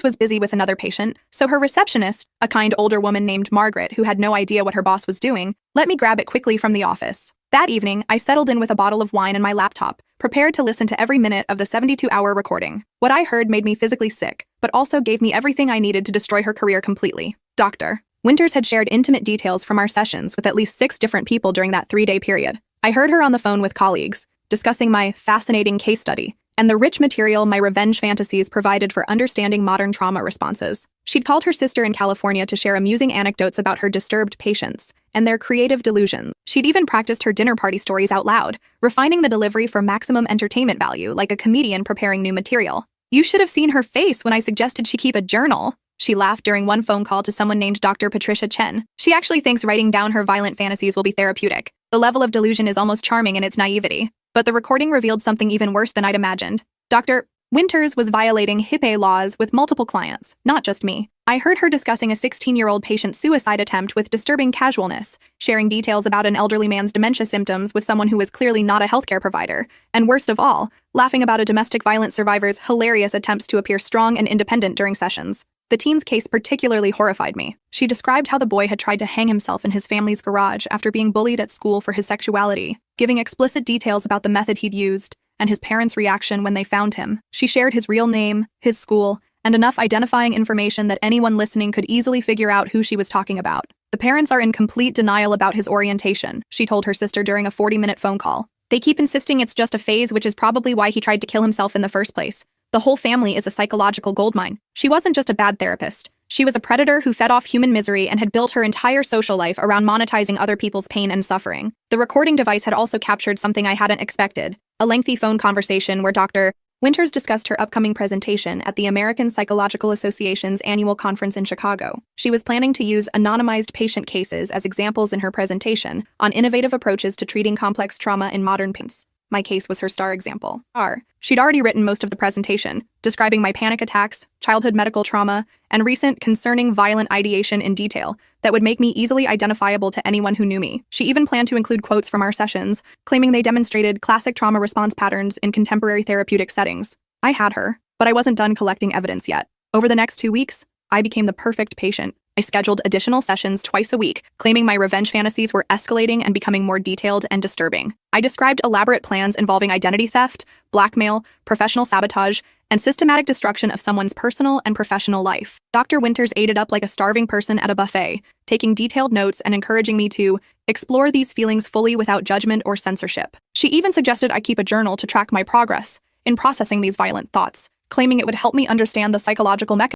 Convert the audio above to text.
was busy with another patient, so her receptionist, a kind older woman named Margaret who had no idea what her boss was doing, let me grab it quickly from the office. That evening, I settled in with a bottle of wine and my laptop, prepared to listen to every minute of the 72-hour recording. What I heard made me physically sick, but also gave me everything I needed to destroy her career completely. Dr. Winters had shared intimate details from our sessions with at least 6 different people during that 3-day period. I heard her on the phone with colleagues, discussing my fascinating case study and the rich material my revenge fantasies provided for understanding modern trauma responses. She'd called her sister in California to share amusing anecdotes about her disturbed patients and their creative delusions. She'd even practiced her dinner party stories out loud, refining the delivery for maximum entertainment value like a comedian preparing new material. You should have seen her face when I suggested she keep a journal. She laughed during one phone call to someone named Dr. Patricia Chen. She actually thinks writing down her violent fantasies will be therapeutic. The level of delusion is almost charming in its naivety. But the recording revealed something even worse than I'd imagined. Dr. Winters was violating HIPAA laws with multiple clients, not just me. I heard her discussing a 16-year-old patient's suicide attempt with disturbing casualness, sharing details about an elderly man's dementia symptoms with someone who was clearly not a healthcare provider, and worst of all, laughing about a domestic violence survivor's hilarious attempts to appear strong and independent during sessions. The teen's case particularly horrified me. She described how the boy had tried to hang himself in his family's garage after being bullied at school for his sexuality, giving explicit details about the method he'd used and his parents' reaction when they found him. She shared his real name, his school, and enough identifying information that anyone listening could easily figure out who she was talking about. The parents are in complete denial about his orientation, she told her sister during a 40-minute phone call. They keep insisting it's just a phase, which is probably why he tried to kill himself in the first place. The whole family is a psychological goldmine. She wasn't just a bad therapist. She was a predator who fed off human misery and had built her entire social life around monetizing other people's pain and suffering. The recording device had also captured something I hadn't expected, a lengthy phone conversation where Dr. Winters discussed her upcoming presentation at the American Psychological Association's annual conference in Chicago. She was planning to use anonymized patient cases as examples in her presentation on innovative approaches to treating complex trauma in modern patients. My case was her star example. She'd already written most of the presentation, describing my panic attacks, childhood medical trauma, and recent concerning violent ideation in detail that would make me easily identifiable to anyone who knew me. She even planned to include quotes from our sessions, claiming they demonstrated classic trauma response patterns in contemporary therapeutic settings. I had her, but I wasn't done collecting evidence yet. Over the next 2 weeks, I became the perfect patient. I scheduled additional sessions twice a week, claiming my revenge fantasies were escalating and becoming more detailed and disturbing. I described elaborate plans involving identity theft, blackmail, professional sabotage, and systematic destruction of someone's personal and professional life. Dr. Winters ate it up like a starving person at a buffet, taking detailed notes and encouraging me to explore these feelings fully without judgment or censorship. She even suggested I keep a journal to track my progress in processing these violent thoughts, claiming it would help me understand the psychological mechanism